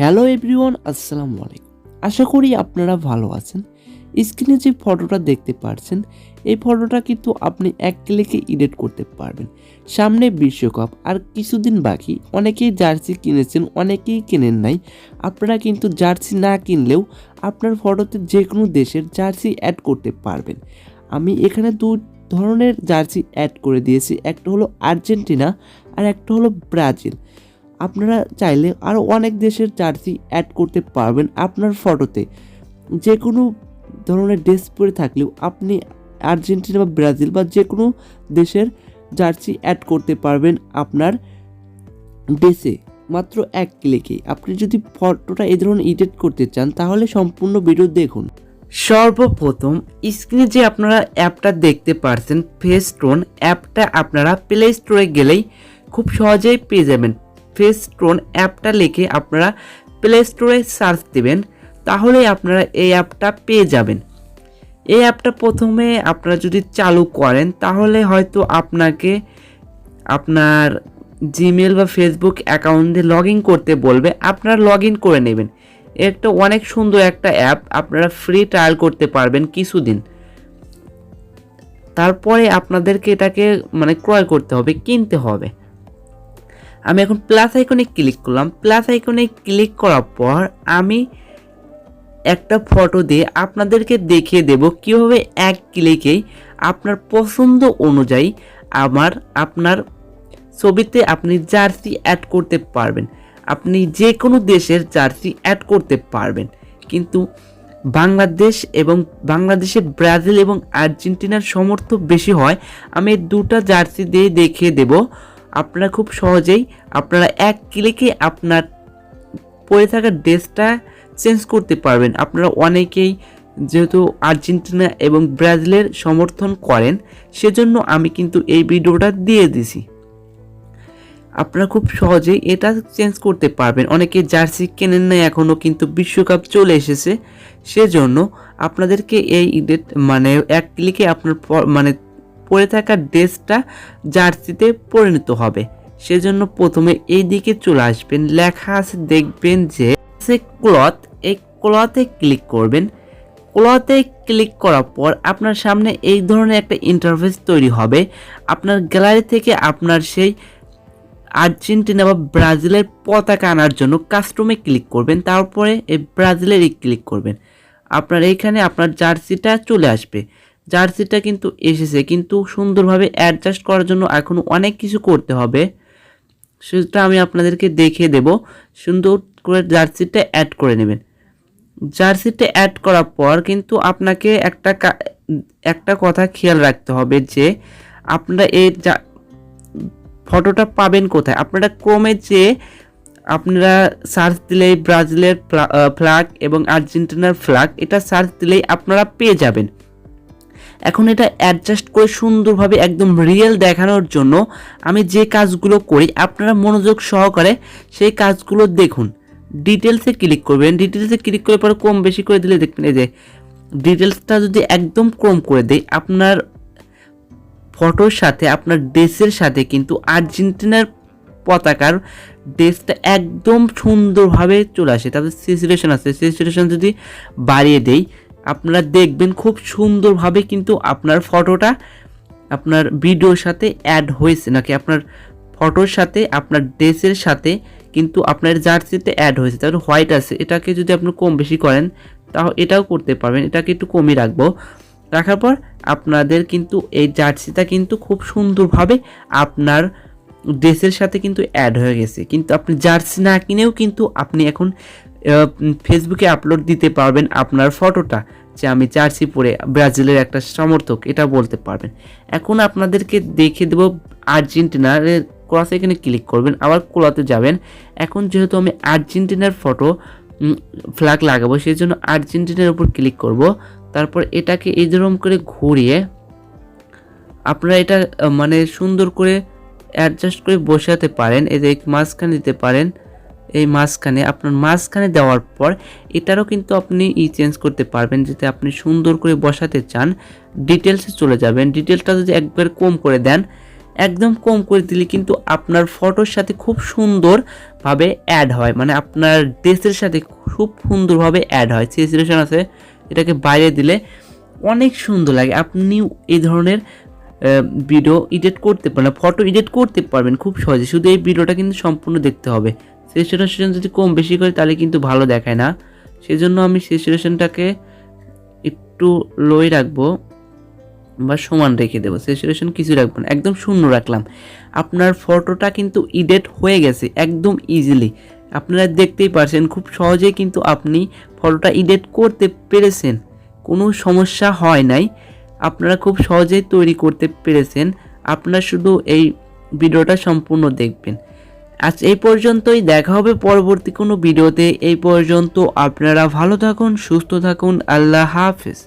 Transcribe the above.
Hello everyone, আসসালামু আলাইকুম। আশা করি আপনারা ভালো আছেন। স্ক্রিনে যে ফটোটা দেখতে পাচ্ছেন, এই ফটোটা কিন্তু আপনি এক ক্লিকে এডিট করতে পারবেন। সামনে বিশ্বকাপ আর কিছুদিন বাকি। অনেকেই জার্সি কিনেছেন, অনেকেই কেনেন নাই। আপনারা কিন্তু জার্সি না কিনলেও আপনার ফটোতে যে কোনো দেশের জার্সি অ্যাড করতে পারবেন। আমি এখানে দুই ধরনের জার্সি অ্যাড করে দিয়েছি, একটা হলো আর্জেন্টিনা আর একটা হলো ব্রাজিল। আপনারা চাইলে আরও অনেক দেশের জার্সি অ্যাড করতে পারবেন আপনার ফটোতে। যে কোনো ধরনের ড্রেস পরে থাকলেও আপনি আর্জেন্টিনা বা ব্রাজিল বা যে কোনো দেশের জার্সি অ্যাড করতে পারবেন আপনার ড্রেসে মাত্র এক ক্লিকে। আপনি যদি ফটোটা এই ধরনের এডিট করতে চান তাহলে সম্পূর্ণ ভিডিও দেখুন। সর্বপ্রথম স্ক্রিনে যে আপনারা অ্যাপটা দেখতে পারছেন ফেসটোন অ্যাপটা আপনারা প্লে স্টোরে গেলেই খুব সহজেই পেয়ে যাবেন। ফেসটোন অ্যাপটা লিখে আপনারা প্লে স্টোরে সার্চ দেবেন, তাহলেই আপনারা এই অ্যাপটা পেয়ে যাবেন। এই অ্যাপটা প্রথমে আপনারা যদি চালু করেন তাহলে হয়তো আপনাকে আপনার জিমেল বা ফেসবুক অ্যাকাউন্টে লগ ইন করতে বলবে, আপনারা লগ ইন করে নেবেন। একটা অনেক সুন্দর একটা অ্যাপ, আপনারা ফ্রি ট্রায়াল করতে পারবেন কিছুদিন। তারপরে আপনাদেরকে এটাকে ক্রয় করতে হবে, কিনতে হবে। আমি এখন প্লাস আইকনে ক্লিক করলাম। প্লাস আইকনে ক্লিক করার পর আমি একটা ফটো দিয়ে আপনাদেরকে দেখিয়ে দেব কীভাবে এক ক্লিকেই আপনার পছন্দ অনুযায়ী আপনার ছবিতে আপনি জার্সি অ্যাড করতে পারবেন। আপনি যে কোনো দেশের জার্সি অ্যাড করতে পারবেন, কিন্তু বাংলাদেশে ব্রাজিল এবং আর্জেন্টিনার সমর্থক বেশি হয়। আমি দুটো জার্সি দিয়ে দেখিয়ে দেব। আপনারা খুব সহজেই আপনারা এক ক্লিকে আপনার পরে থাকা ড্রেসটা চেঞ্জ করতে পারবেন। আপনারা অনেকেই যেহেতু আর্জেন্টিনা এবং ব্রাজিলের সমর্থন করেন, সেজন্য আমি কিন্তু এই ভিডিওটা দিয়ে দিছি। আপনারা খুব সহজেই এটা চেঞ্জ করতে পারবেন। অনেকে জার্সি কেনেন না এখনও, কিন্তু বিশ্বকাপ চলে এসেছে, সেজন্য আপনাদেরকে এই এক ক্লিকে আপনার পরে থাকা ড্রেসটা জার্সিতে পরিণত হবে। সেজন্য প্রথমে এই দিকে চলে আসবেন, লেখা আছে দেখবেন যে ক্লথ, এই ক্লথে ক্লিক করবেন। ক্লথে ক্লিক করার পর আপনার সামনে এই ধরনের একটা ইন্টারফেস তৈরি হবে। আপনার গ্যালারি থেকে আপনার সেই আর্জেন্টিনা বা ব্রাজিলের পতাকা আনার জন্য কাস্টমে ক্লিক করবেন, তারপরে এই ব্রাজিলেরই ক্লিক করবেন। আপনার এইখানে আপনার জার্সিটা চলে আসবে। জার্সিটা কিন্তু এসেছে, কিন্তু সুন্দরভাবে অ্যাডজাস্ট করার জন্য এখনও অনেক কিছু করতে হবে, সেটা আমি আপনাদেরকে দেখিয়ে দেব। সুন্দর করে জার্সিটা অ্যাড করে নেবেন। জার্সিটা অ্যাড করার পর কিন্তু আপনাকে একটা কথা খেয়াল রাখতে হবে যে আপনারা এই ফটোটা পাবেন কোথায়। আপনারা ক্রোমে যে আপনারা সার্চ দিলেই ব্রাজিলের ফ্ল্যাগ এবং আর্জেন্টিনার ফ্ল্যাগ এটা সার্চ দিলেই আপনারা পেয়ে যাবেন। এখন এটা অ্যাডজাস্ট করে সুন্দরভাবে একদম রিয়েল দেখানোর জন্য আমি যে কাজগুলো করি আপনারা মনোযোগ সহকারে সেই কাজগুলো দেখুন। ডিটেলসে ক্লিক করবেন। ডিটেলসে ক্লিক করে পরে কম বেশি করে দিলে দেখবেন এই যে ডিটেলসটা যদি একদম কম করে দেয়, আপনার ফটোর সাথে আপনার ড্রেসের সাথে কিন্তু আর্জেন্টিনার পতাকার ড্রেসটা একদম সুন্দরভাবে চলে আসে। তারপর স্যাচুরেশন আছে, স্যাচুরেশন যদি বাড়িয়ে দেই আপনারা দেখবেন খুব সুন্দরভাবে কিন্তু আপনার ফটোটা আপনার ভিডিওর সাথে অ্যাড হয়েছে, নাকি আপনার ফটোর সাথে আপনার ড্রেসের সাথে কিন্তু আপনার জার্সিতে অ্যাড হয়েছে। তারপর হোয়াইট আছে, এটাকে যদি আপনি কম বেশি করেন তাহলে এটাও করতে পারবেন। এটাকে একটু কমই রাখবো। রাখার পর আপনাদের কিন্তু এই জার্সিটা কিন্তু খুব সুন্দরভাবে আপনার ড্রেসের সাথে কিন্তু অ্যাড হয়ে গেছে। কিন্তু আপনি জার্সি না কিনেও কিন্তু আপনি এখন ফেসবুকে আপলোড দিতে পারবেন আপনার ফটোটা, যে আমি জার্সি পরে ব্রাজিলের একটা সমর্থক, এটা বলতে পারবেন। এখন আপনাদেরকে দেখে দেব আর্জেন্টিনার ক্রস, এখানে ক্লিক করবেন, আবার কোলাতে যাবেন। এখন যেহেতু আমি আর্জেন্টিনার ফটো ফ্ল্যাগ লাগাবো, সেই জন্য আর্জেন্টিনার উপর ক্লিক করব। তারপর এটাকে এই ধরন করে ঘুরিয়ে আপনারা এটা সুন্দর করে অ্যাডজাস্ট করে বসাতে পারেন। এই যে মাঝখানে দিতে পারেন, এই মাঝখানে দেওয়ার পর এটারও কিন্তু আপনি চেঞ্জ করতে পারবেন, যেটা আপনি সুন্দর করে বসাতে চান। ডিটেলসে চলে যাবেন। ডিটেলসটা যদি একবার কম করে দেন একদম কম করে দিলে কিন্তু আপনার ফটোর সাথে খুব সুন্দরভাবে অ্যাড হয়, মানে আপনার ড্রেসের সাথে খুব সুন্দরভাবে অ্যাড হয়। স্যাচুরেশন আছে, এটাকে বাইরে দিলে অনেক সুন্দর লাগে। আপনিও এই ধরনের ভিডিও এডিট করতে পারবেন, ফটো এডিট করতে পারবেন খুব সহজে। শুধু এই ভিডিওটা কিন্তু সম্পূর্ণ দেখতে হবে। স্যাচুরেশন যদি কম বেশি করে তাহলে কিন্তু ভালো দেখায় না, সেজন্য আমি স্যাচুরেশনটাকে একটু লোই রাখবো বা সমান রেখে দেবো। স্যাচুরেশন কিছু রাখবো না, একদম শূন্য রাখলাম। আপনার ফটোটা কিন্তু এডিট হয়ে গেছে একদম ইজিলি, আপনারা দেখতেই পারছেন খুব সহজেই কিন্তু আপনি ফটোটা এডিট করতে পেরেছেন, কোনো সমস্যা হয় নাই, আপনারা খুব সহজেই তৈরি করতে পেরেছেন। আপনারা শুধু এই ভিডিওটা সম্পূর্ণ দেখবেন। আজ এই পর্যন্তই, দেখা হবে পরবর্তী কোনো ভিডিওতে। এই পর্যন্ত আপনারা ভালো থাকুন, সুস্থ থাকুন, আল্লাহ হাফেজ।